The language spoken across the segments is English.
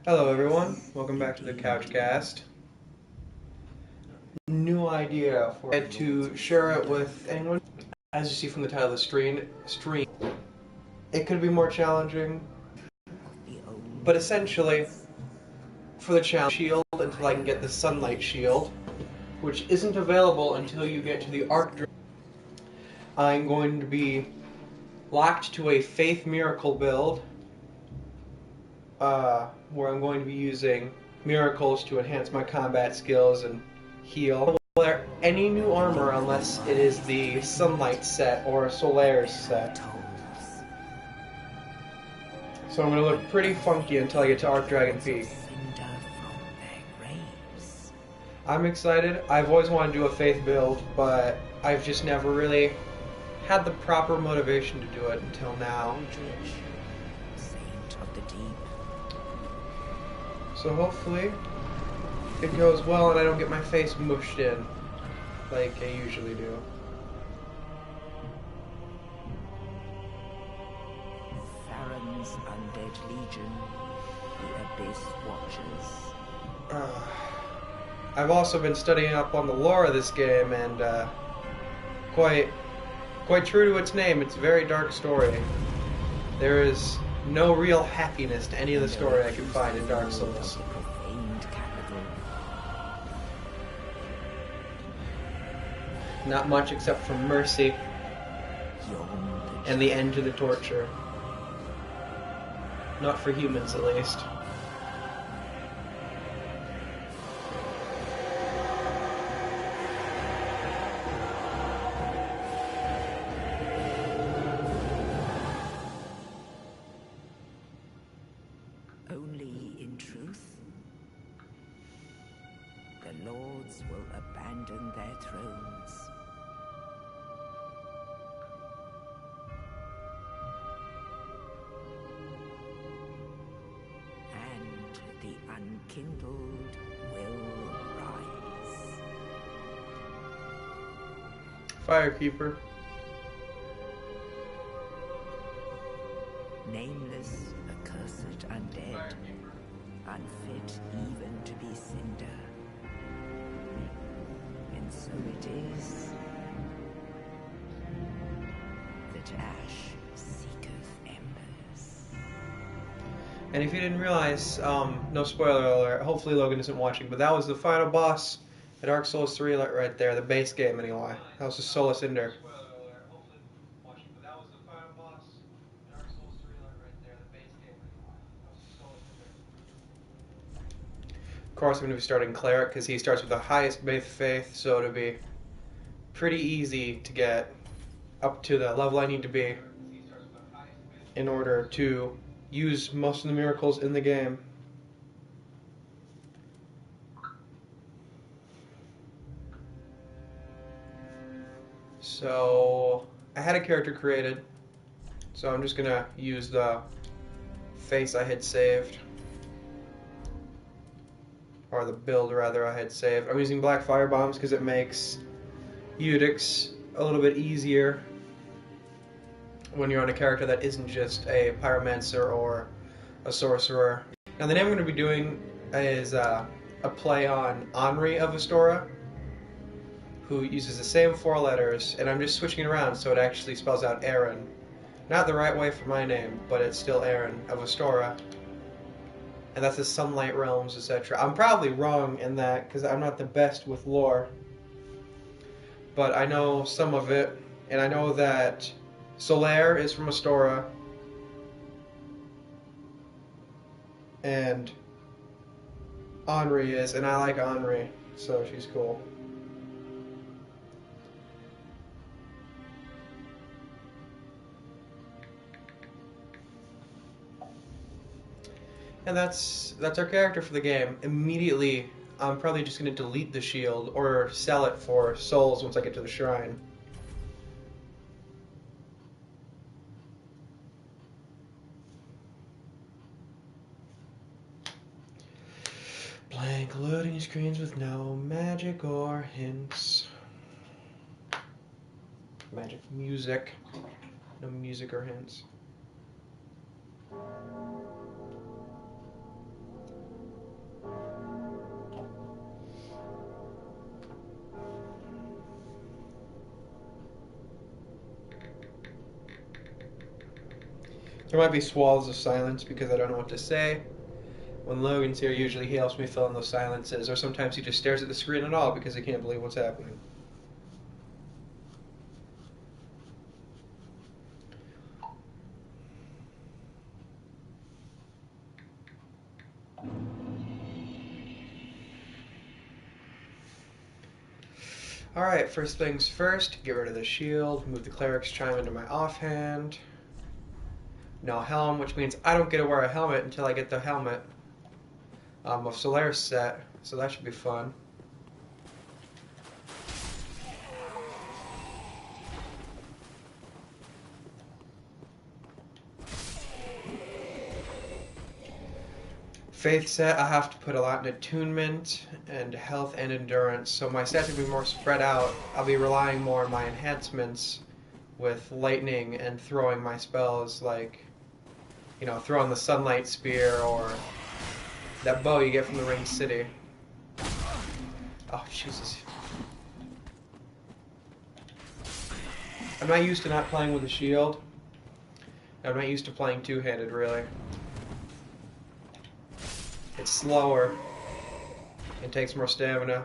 Hello everyone, welcome back to the CouchCast. New idea for it to share it with anyone. As you see from the title of the stream, it could be more challenging, but essentially, for the challenge shield until I can get the sunlight shield, which isn't available until you get to the arc. I'm going to be locked to a faith miracle build, where I'm going to be using miracles to enhance my combat skills and heal. Wear any new armor unless it is the Sunlight set or Solaire's set. So I'm going to look pretty funky until I get to Archdragon Peak. I'm excited. I've always wanted to do a Faith build, but I've just never really had the proper motivation to do it until now. So hopefully it goes well and I don't get my face mushed in like I usually do. Farron's undead legion, the Abyss Watchers. I've also been studying up on the lore of this game and quite true to its name, it's a very dark story. There is no real happiness to any of the story I can find in Dark Souls. Not much except for mercy and the end to the torture. Not for humans, at least. Only in truth, the lords will abandon their thrones. And the unkindled will rise. Firekeeper. Nameless, accursed undead, unfit even to be cinder. And so it is that ash seeketh embers. And if you didn't realize, no spoiler alert, hopefully Logan isn't watching, but that was the final boss at Dark Souls 3 right there, the base game anyway. That was the Soul Cinder. Of course, I'm going to be starting Cleric because he starts with the highest base faith, so it'll be pretty easy to get up to the level I need to be in order to use most of the miracles in the game. So I had a character created, so I'm just going to use the face I had saved. Or the build, rather, I had saved. I'm using Black Fire Bombs because it makes Eudix a little bit easier when you're on a character that isn't just a Pyromancer or a Sorcerer. Now, the name I'm going to be doing is a play on Henri of Astora, who uses the same 4 letters, and I'm just switching it around so it actually spells out Aaron. Not the right way for my name, but it's still Aaron of Astora. And that's the Sunlight Realms, etc. I'm probably wrong in that, because I'm not the best with lore. But I know some of it, and I know that Solaire is from Astora, and Henri is, and I like Henri, so she's cool. And that's our character for the game. Immediately, I'm probably just going to delete the shield or sell it for souls once I get to the shrine. Blank loading screens with no magic or hints. Magic music. No music or hints. There might be swallows of silence because I don't know what to say. When Logan's here, usually he helps me fill in those silences, or sometimes he just stares at the screen at all because he can't believe what's happening. Alright, first things first, get rid of the shield, move the cleric's chime into my offhand. No helm, which means I don't get to wear a helmet until I get the helmet of Solaris set, so that should be fun. Faith set, I have to put a lot in attunement and health and endurance, so my stats will be more spread out. I'll be relying more on my enhancements with lightning and throwing my spells, like, you know, throwing the sunlight spear or that bow you get from the Ring City. Oh, Jesus. I'm not used to not playing with a shield. I'm not used to playing two-handed, really. It's slower. It takes more stamina,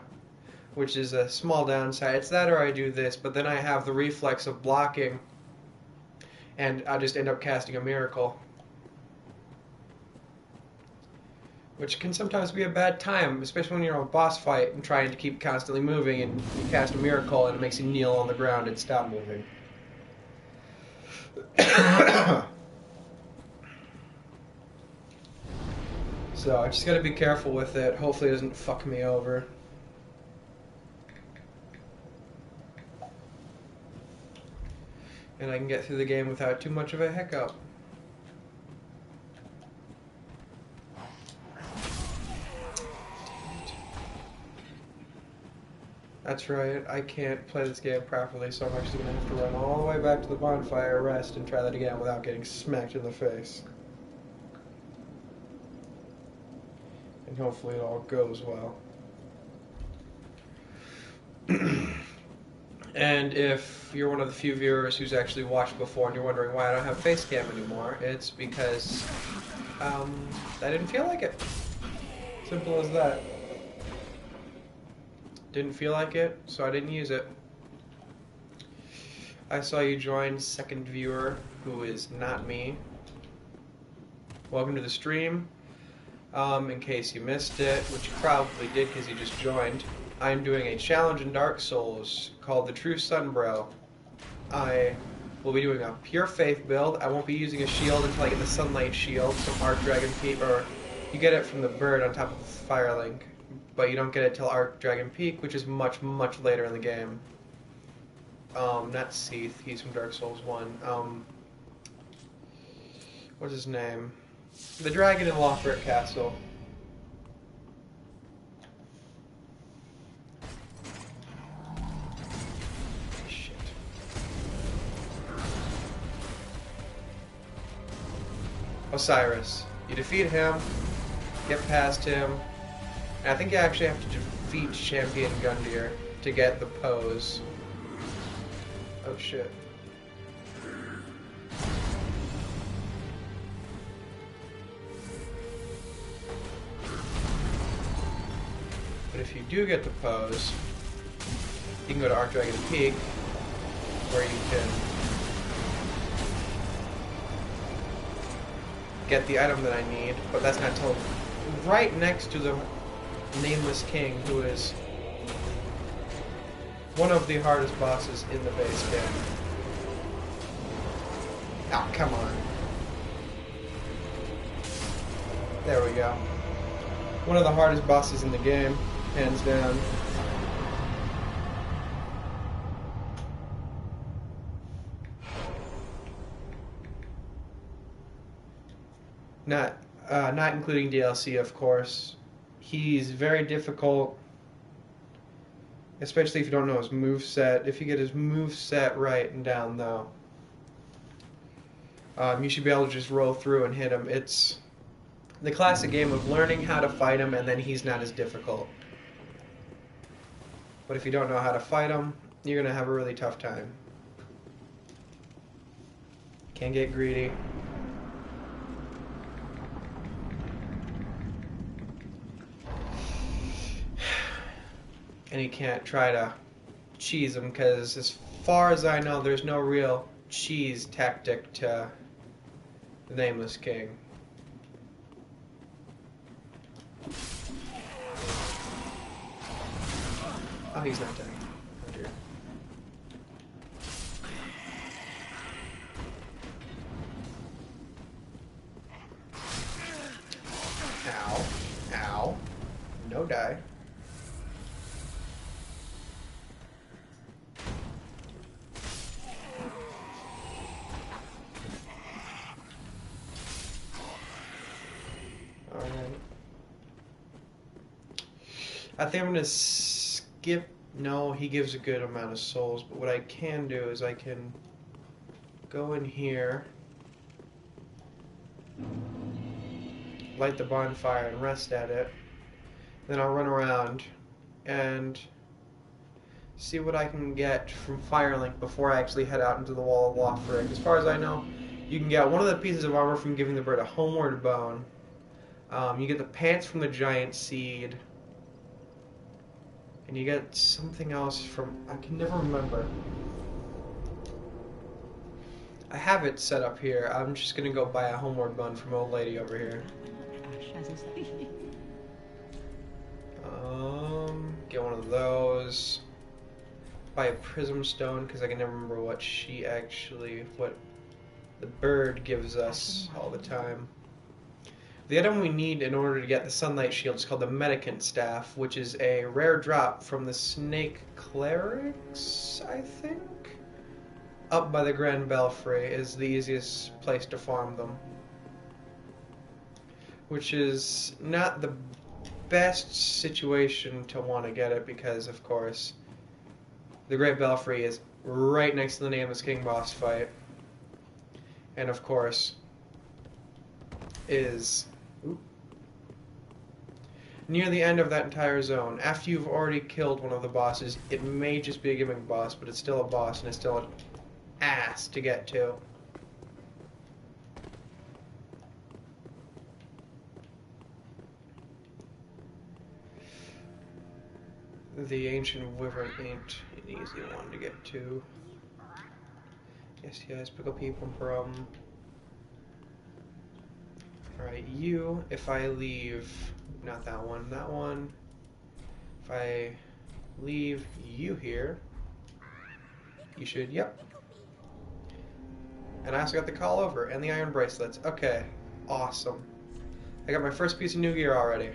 which is a small downside. It's that or I do this, but then I have the reflex of blocking, and I just end up casting a miracle. Which can sometimes be a bad time, especially when you're on a boss fight and trying to keep constantly moving, and you cast a miracle and it makes you kneel on the ground and stop moving. So I just gotta be careful with it. Hopefully it doesn't fuck me over. And I can get through the game without too much of a hiccup. That's right, I can't play this game properly, so I'm actually gonna have to run all the way back to the bonfire, rest, and try that again without getting smacked in the face. And hopefully it all goes well. And if you're one of the few viewers who's actually watched before and you're wondering why I don't have face cam anymore, it's because I didn't feel like it. Simple as that. Didn't feel like it, so I didn't use it. I saw you join second viewer, who is not me. Welcome to the stream. In case you missed it, which you probably did because you just joined, I'm doing a challenge in Dark Souls called the True Sunbro. I will be doing a pure faith build. I won't be using a shield until I get the sunlight shield from Archdragon Peak, or you get it from the bird on top of the Firelink, but you don't get it till Archdragon Peak, which is much, much later in the game. Not Seath, he's from Dark Souls 1. What's his name? The dragon in Lothric Castle. Shit. Osiris. You defeat him, get past him, and I think you actually have to defeat Champion Gundyr to get the pose. Oh shit. But if you do get the pose, you can go to Archdragon Peak, where you can get the item that I need, but that's not until right next to the Nameless King, who is one of the hardest bosses in the base game. Oh, come on. There we go. One of the hardest bosses in the game, hands down. Not including DLC, of course. He's very difficult, especially if you don't know his moveset. If you get his moveset right and down, though, you should be able to just roll through and hit him. It's the classic game of learning how to fight him, and then he's not as difficult. But if you don't know how to fight him, you're going to have a really tough time. Can't get greedy. and you can't try to cheese him, because as far as I know, there's no real cheese tactic to the Nameless King. Oh, he's not dead. Oh dear. Ow. Ow. No die. Alright. I think I'm gonna skip. No, he gives a good amount of souls, but what I can do is I can go in here, light the bonfire and rest at it. Then I'll run around and see what I can get from Firelink before I actually head out into the Wall of Lothric. As far as I know, you can get one of the pieces of armor from giving the bird a homeward bone. You get the pants from the giant seed. And you get something else from... I can never remember. I have it set up here. I'm just going to go buy a homeward bone from old lady over here. Get one of those. Buy a prism stone, because I can never remember what she actually... what the bird gives us all the time. The item we need in order to get the sunlight shield is called the Medicant Staff, which is a rare drop from the Snake Clerics, I think? Up by the Grand Belfry is the easiest place to farm them. Which is not the best situation to want to get it because, of course, the Great Belfry is right next to the Nameless King boss fight. And, of course, is... near the end of that entire zone. After you've already killed one of the bosses, it may just be a gimmick boss, but it's still a boss and it's still an ass to get to. The Ancient Wyvern ain't an easy one to get to. Yes, pick up people from. Alright, you, if I leave, not that one, if I leave you here, you should, yep. And I also got the call over and the iron bracelets. Okay, awesome. I got my first piece of new gear already.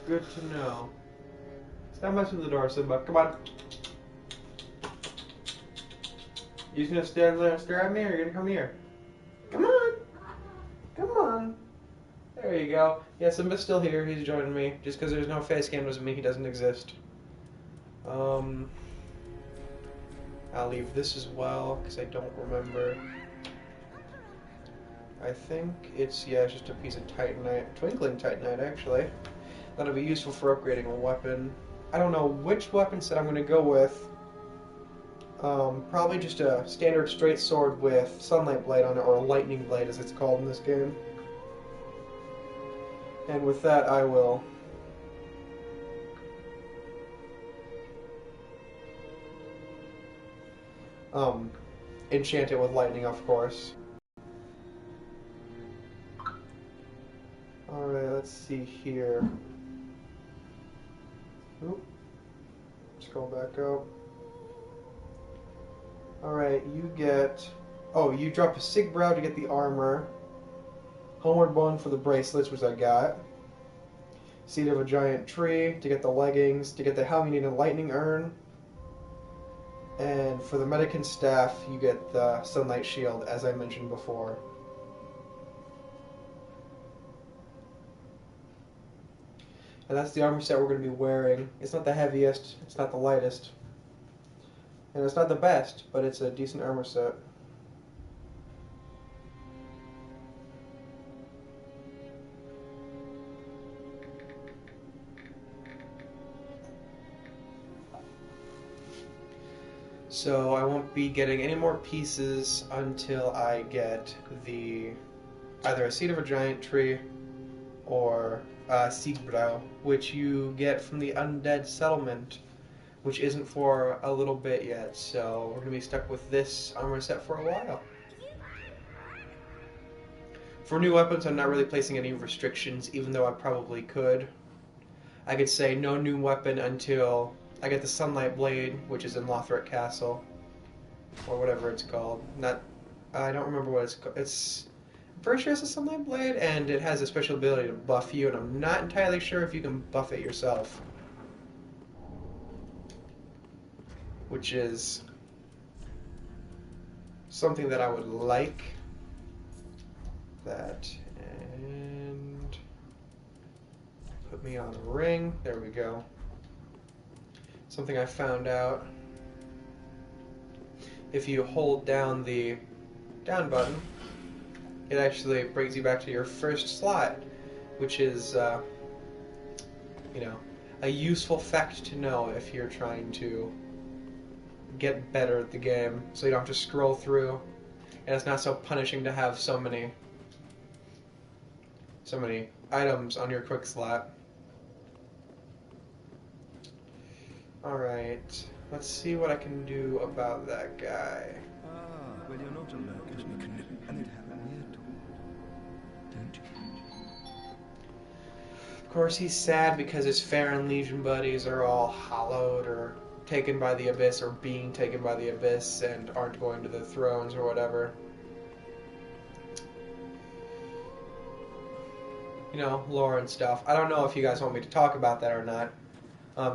Good to know. Stand by through the door, Simba. Come on. You just gonna stand there and stare at me, or are you gonna come here? Come on! Come on! There you go. Yeah, Simba's still here. He's joining me. Just because there's no face cam doesn't mean he doesn't exist. I'll leave this as well, because I don't remember. I think it's, yeah, it's just a piece of Titanite. Twinkling Titanite, actually. That'll be useful for upgrading a weapon. I don't know which weapon set I'm going to go with. Probably just a standard straight sword with Sunlight Blade on it, or a Lightning Blade as it's called in this game. And with that I will... enchant it with lightning, of course. Alright, let's see here. Oop. Scroll back up. Alright, you get... oh, you drop a Sigbrow to get the armor. Homeward Bone for the bracelets, which I got. Seed of a Giant Tree to get the leggings. To get the helm, you need a lightning urn. And for the Medicant Staff, you get the Sunlight Shield, as I mentioned before. And that's the armor set we're going to be wearing. It's not the heaviest, it's not the lightest. And it's not the best, but it's a decent armor set. So I won't be getting any more pieces until I get the either a Seed of a Giant Tree or Sunbro, which you get from the undead settlement, which isn't for a little bit yet, so we're going to be stuck with this armor set for a while. For new weapons, I'm not really placing any restrictions, even though I probably could. I could say no new weapon until I get the Sunlight Blade, which is in Lothric Castle, or whatever it's called. I don't remember what it's called. I'm pretty sure it's a Sunlight Blade, and it has a special ability to buff you, and I'm not entirely sure if you can buff it yourself. Which is something that I would like. That, and put me on a ring. There we go. Something I found out. If you hold down the down button, it actually brings you back to your first slot, which is, you know, a useful fact to know if you're trying to get better at the game, so you don't have to scroll through, and it's not so punishing to have so many items on your quick slot. Alright, let's see what I can do about that guy. Well, you're not a lurker, and it happened here too, don't you? Of course, he's sad because his Farron Legion buddies are all hollowed or taken by the Abyss, or being taken by the Abyss, and aren't going to the thrones or whatever. You know, lore and stuff. I don't know if you guys want me to talk about that or not.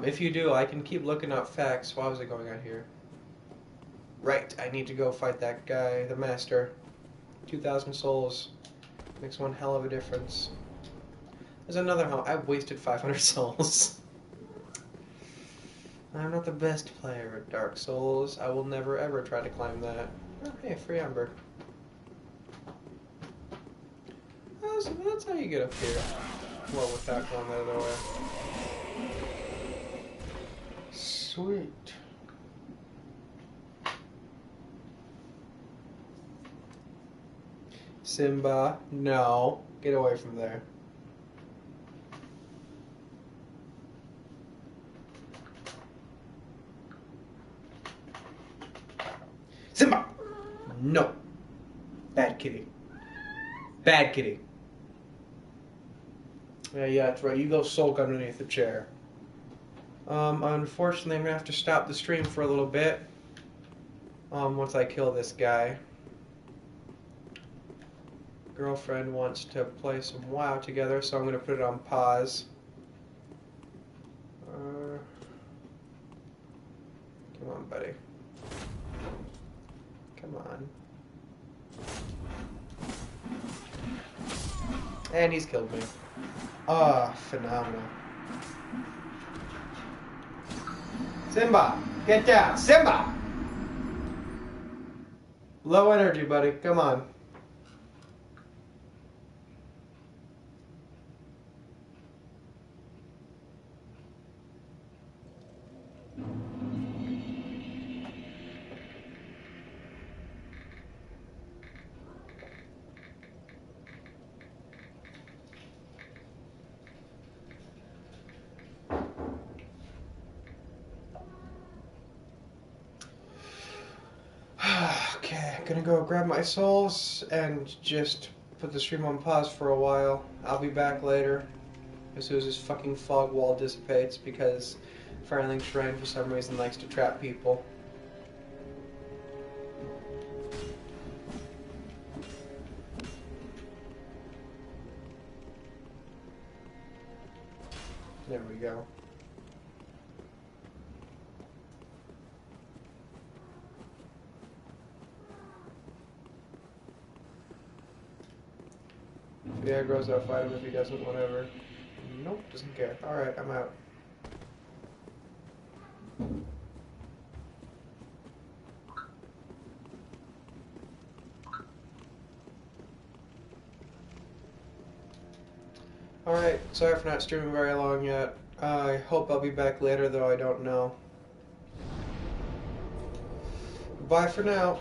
If you do, I can keep looking up facts. Why was I going out here? Right, I need to go fight that guy, the Master. 2,000 souls. Makes one hell of a difference. There's another home. I wasted 500 souls. I'm not the best player at Dark Souls. I will never ever try to climb that. Oh, hey, free ember. Oh, so that's how you get up here. Well, without going the other way. Sweet. Simba, no. Get away from there. Simba! No. Bad kitty. Bad kitty. Yeah, that's right. You go sulk underneath the chair. Unfortunately, I'm going to have to stop the stream for a little bit. Once I kill this guy. Girlfriend wants to play some WoW together, so I'm going to put it on pause. Come on, buddy. Come on. And he's killed me. Ah, phenomenal. Simba! Get down! Simba! Low energy, buddy. Come on. Okay, I'm gonna go grab my souls and just put the stream on pause for a while. I'll be back later as soon as this fucking fog wall dissipates, because Firelink Shrine for some reason likes to trap people. There we go. If he aggroes, I'll fight him. If he doesn't, whatever. Nope, doesn't care. Alright, I'm out. Alright, sorry for not streaming very long yet. I hope I'll be back later, though I don't know. Bye for now.